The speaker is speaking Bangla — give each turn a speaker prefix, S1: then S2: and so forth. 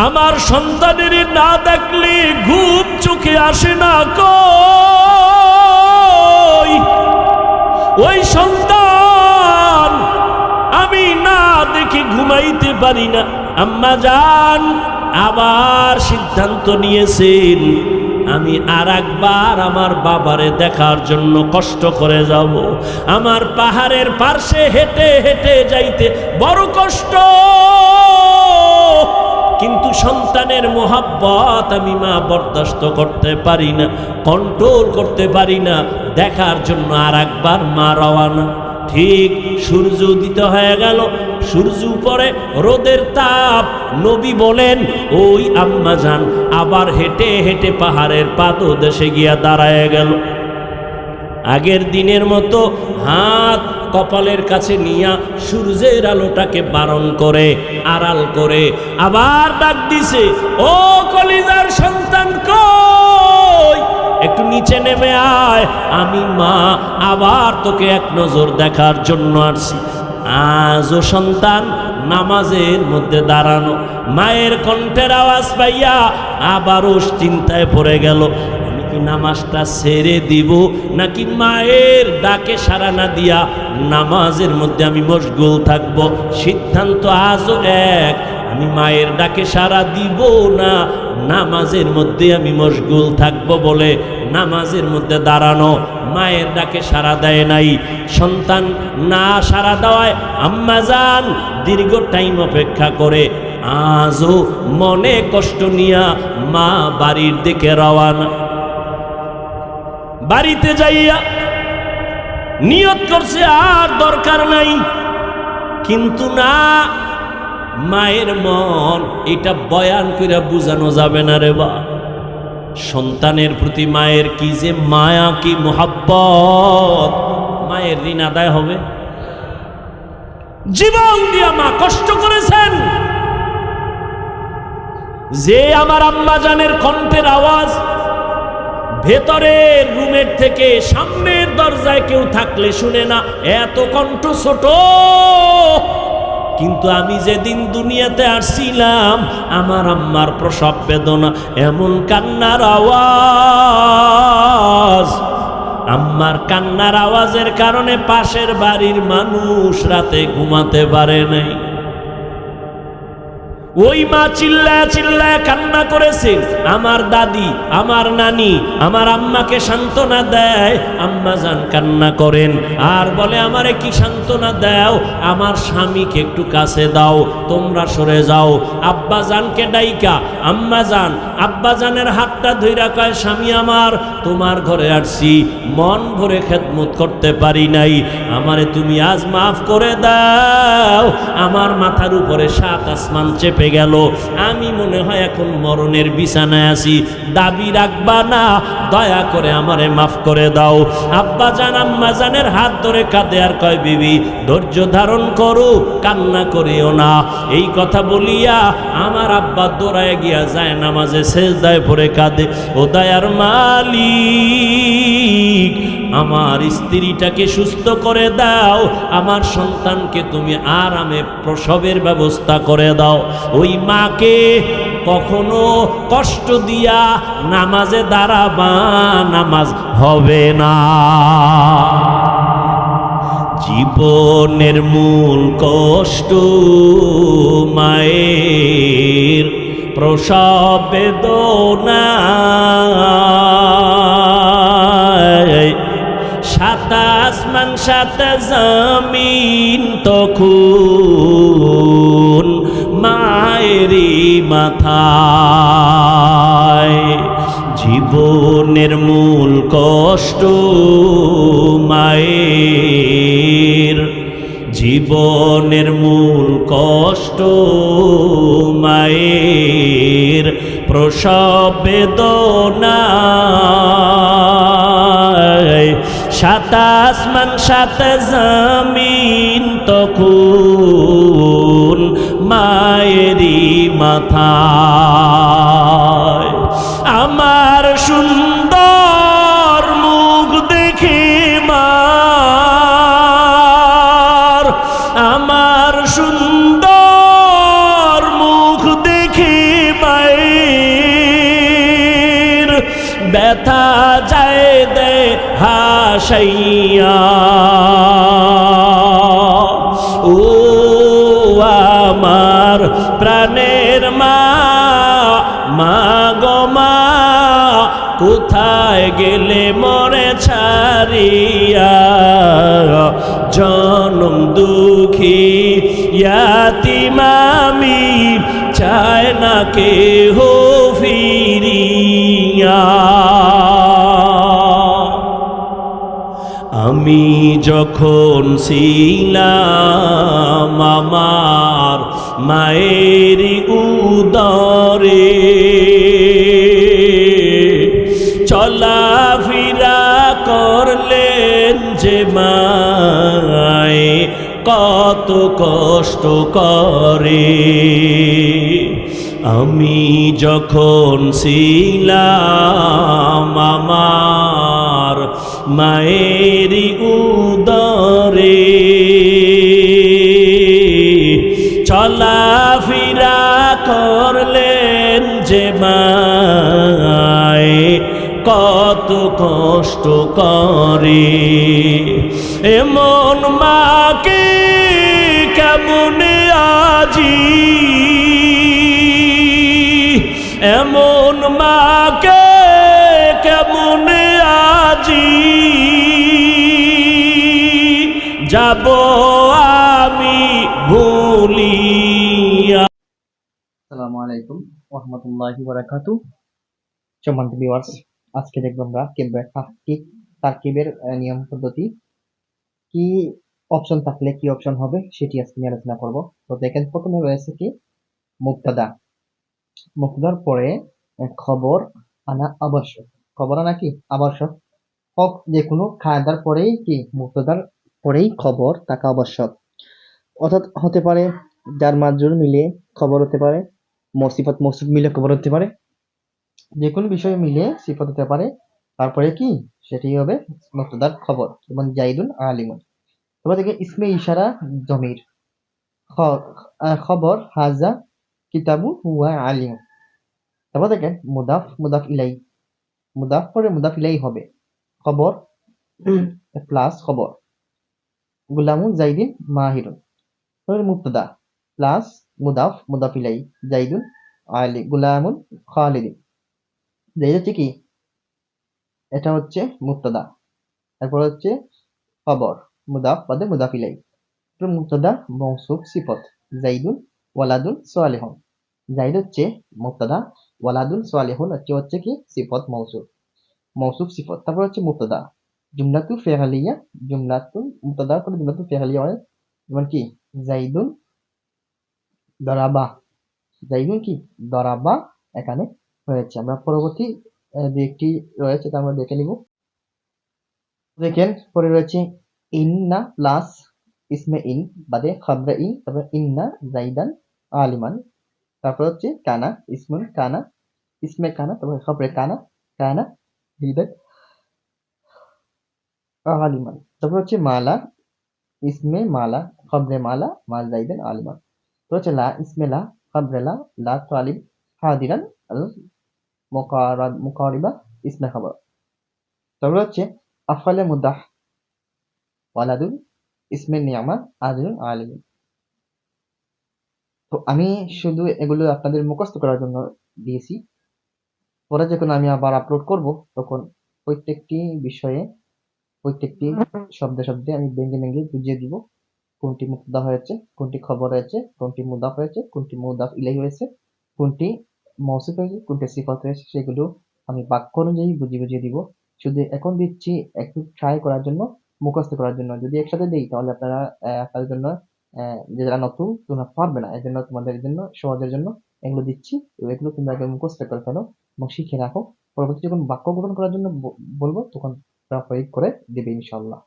S1: আমার সন্তানের না দেখলে ঘুম চোখে আসে না কই ওই সন্তান আমি না দেখে ঘুমাইতে পারি না। আম্মা জান আবার সিদ্ধান্ত নিয়েছেন আমি আর একবার আমার বাবারে দেখার জন্য কষ্ট করে যাব। আমার পাহাড়ের পার্শ্বে হেঁটে হেঁটে যাইতে বড় কষ্ট, কিন্তু সন্তানের মোহাব্বত আমি মা বরদাস্ত করতে পারি না, কন্ট্রোল করতে পারি না। দেখার জন্য আর একবার মা রওয়ানা। ঠিক সূর্য উদিত হয়ে গেল, সূর্য উপরে, রোদের তাপ। নবী বলেন ওই আম্মা জান আবার হেঁটে হেঁটে পাহাড়ের পাদদেশে গিয়া দাঁড়ায় গেল। আগের দিনের মতো হাত কপালের কাছে নিয়া সূর্যের আলোটাকে বারণ করে, আড়াল করে আবার ডাক দিছে, ও কলিজার সন্তান কই, একটু নিচে নেমে আয়, আমি মা আবার তোকে এক নজর দেখার জন্য আসছি। আজও সন্তান নামাজের মধ্যে দাঁড়ানো, মায়ের কণ্ঠের আওয়াজ পাইয়া আবারও চিন্তায় পড়ে গেল, আমি কি নামাজটা ছেড়ে দিব নাকি মায়ের ডাকে সাড়া না দিয়া নামাজের মধ্যে আমি মশগুল থাকব। সিদ্ধান্ত আজও এক, আমি মায়ের ডাকে সাড়া দিব না, নামাজের মধ্যে আমি মশগুল থাকব বলে নামাজের মধ্যে দাঁড়ানো। মায়ের ডাকে সাড়া দেয় নাই। সন্তান না সাড়া দেওয়ায় আম্মা জান দীর্ঘ টাইম অপেক্ষা করে আজও মনে কষ্ট নিয়া মা বাড়ির দিকে রওয়ানা। বাড়িতে যাইয়া নিয়ত করছে আর দরকার নাই, কিন্তু না, মায়ের মন এটা বয়ান করে বোঝানো যাবে না রে বা। সন্তানের প্রতি মায়ের কি যে মায়া, কি মোহাব্বত, মায়ের ঋণ আদায় হবে? জীবন দিয়া মা কষ্ট করেছেন। যে আমার আম্মা জানের কণ্ঠের আওয়াজ ভেতরের রুমের থেকে সামনের দরজায় কেউ থাকলে শুনে না, এত কণ্ঠ ছোট। কিন্তু আমি যেদিন দুনিয়াতে আসছিলাম আমার আম্মার প্রসব বেদনা, এমন কান্নার আওয়াজ, আম্মার কান্নার আওয়াজের কারণে পাশের বাড়ির মানুষ রাতে ঘুমাতে পারে নাই। ওই মা চিল্লায় চিল্লায় কান্না করেছে। আমার দাদি, আমার নানি আমার আম্মাকে সান্ত্বনা দেয়, আম্মা জান কান্না করেন আর বলে আমারে কি সান্ত্বনা দাও, আমার স্বামীকে একটু কাছে দাও, তোমরা সরে যাও। আব্বা জানকে ডাইকা আম্মা জান আব্বা জানের হাতটা ধইরা কয়, স্বামী আমার তোমার ঘরে আসছি, মন ভরে খেদমত করতে পারি নাই, আমারে তুমি আজ মাফ করে দাও। আমার মাথার উপরে 7 আসমান চেপে গেল, আমি মনে হয় এখন মরণের বিছানায় আছি, দাবি রাখবা না, দয়া করে আমারে মাফ করে দাও। আব্বা জান আম্মা জানের হাত ধরে কাঁদে আর কয়, বিবি ধৈর্য ধারণ করো, কান্না করিও না। এই কথা বলিয়া আমার আব্বা দৌড়ায় গিয়া যায় নামাজে সেজদায় পড়ে কাঁদে, ও দয়ার মালিক আমার স্ত্রীটাকে সুস্থ করে দাও, আমার সন্তানকে তুমি আরামে প্রসবের ব্যবস্থা করে দাও। ওই মাকে কখনো কষ্ট দিয়া নামাজে দাঁড়াবা, নামাজ হবে না। জীবনের মূল কষ্ট মায়ের প্রসব বেদনা, 7 আসমান 7 জমিন তখন মায়েরই মাথায়। জীবনের মূল কষ্ট মায়ের, জীবনের মূল কষ্ট মায়ের প্রসব বেদনা, 7 আসমান 7 জমিন তখন মায়েরই মাথায়। আমার সুন্দর মুখ দেখে মার, আমার সুন্দর মুখ দেখে মায়ের ব্যথা যায় দে হাসাইয়া। ও আমার প্রাণের মা, মা গো মা, কোথায় গেলে মরে ছাড়িয়া? জনম দুঃখী ইয়াতীম আমি, চায় না কেহ ফিরিয়া। আমি যখন ছিলাম আমার মায়ের উদরে, চলাফেরা করলেন যে মায়ে কত কষ্ট করে। আমি যখন ছিলাম আমার মায়ের উদরে, চলাফেরা করলেন যে মায়ে কত কষ্ট করে। এমন মাকে কেমন আজি, এমন মাকে কেমন আজি যাব আমি ভুলিয়া।
S2: আসসালামু আলাইকুম ওয়া রাহমাতুল্লাহি ওয়া বারাকাতুহু। সম্মানিত ভিউয়ার্স, আজকে দেখব আমরা তারকিবের নিয়ম পদ্ধতি, কি অপশন থাকলে কি অপশন হবে সেটি আজকে নিয়ে আলোচনা করব। তো দেখেন, প্রথমে রয়েছে কি মুবতাদা। মুবতাদার পরে খবর আনা আবশ্যক। খবর আনা কি আবশ্যক। যে কোনো কায়দার পরেই কি মুবতাদার পরেই খবর থাকা আবশ্যক। অর্থাৎ হতে পারে যার মাজরুর মিলে খবর হতে পারে, সিফাত মৌসুফ মিলে খবর হতে পারে, যে কোনো বিষয় মিলে সিফাত হতে পারে। তারপরে কি সেটি হবে মুবতাদার খবর। যেমন জাইদুন আলিমুন। তারপর থেকে ইসমে ইশারা জমির, খবর হাজা কিতাবু হুয়া আলিম। তারপর দেখেন মুদাফ মুদাফ ইলাই, মুদাফ পরে মুদাফ ইলাই হবে খবর প্লাস খবর। গুলামুন জাইদিন মাহিরুন, মুবতাদা প্লাস মুদাফ মুদাফ ইলাই, জাইদুন আলি গুলামুন খালিদিন। জাইদ হচ্ছে কি, এটা হচ্ছে মুবতাদা, তারপর হচ্ছে খবর মুদাফ বাদে মুদাফ ইলাই। মুবতাদা মৌসুফ সিফত, জাইদুন ওয়ালাদুন সালিহুন। জাইদ হচ্ছে মুবতাদা, ওয়ালাদুন সালিহুন হচ্ছে কি সিফত মৌসুফ, মৌসুফ সিফত। তারপর হচ্ছে মুবতাদা জুমলাতু ফি'লিয়া, জুমলাতুন মুবতাদার পরে জুমলাতু ফি'লিয়া হয়, যেমন কি জাইদুন দরাবা, জাইদুন কি দরাবা এখানে হয়েছে। আমরা পরবর্তী যে একটি রয়েছে তা আমরা দেখে নিব। দেখেন পরে রয়েছে ইন্না প্লাস ইসমে ইন বাদে খবরে ইন, তারপর ইন্না জাইদান আলিমান। তারপর হচ্ছে কানা ইসমুন কানা, ইসমে কানা, তারপর খবরে কানা, কানা জাইদান আলিমান। তারপর হচ্ছে মালা ইসমে মালা, খবরে মালা, মাল জাইদান আলিমান। তো হচ্ছে লা ইসমে লা, খবরে লা, লা তালিব হাদিরান আল মুকারিবা ইসমে খবর। তারপর হচ্ছে আফআলে মুদাহ ওয়ালাদুন ইসমে নিয়ামা আদিলুন আলিমুন। তো আমি শুধু এগুলো আপনাদের মুখস্থ করার জন্য দিয়েছি। পরে যখন আমি আবার আপলোড করব তখন প্রত্যেকটি বিষয়ে প্রত্যেকটি শব্দে শব্দে আমি ভেঙে ভেঙে বুঝিয়ে দিব কোনটি মুবতাদা হয়েছে, কোনটি খবর হয়েছে, কোনটি মুদাফ হয়েছে, কোনটি মুদাফ ইলাইহি হয়েছে, কোনটি মৌসুফ হয়েছে, কোনটি সিফাত হয়েছে, সেগুলো আমি বাক্য অনুযায়ী বুঝিয়ে দিব। শুধু এখন দিচ্ছি একটু ট্রাই করার জন্য, মুখস্থ করার জন্য। যদি একসাথে দিই তাহলে আপনারা আপনাদের জন্য যারা নতুন তোমরা পারবে না, এর জন্য তোমাদের জন্য সহজের জন্য এগুলো দিচ্ছি। এগুলো তোমরা আগে মুখস্থ করে ফেলো এবং শিখে রাখো। পরবর্তী যখন বাক্য গঠন করার জন্য বলবো তখন প্রয়োগ করে দেবে ইনশাআল্লাহ।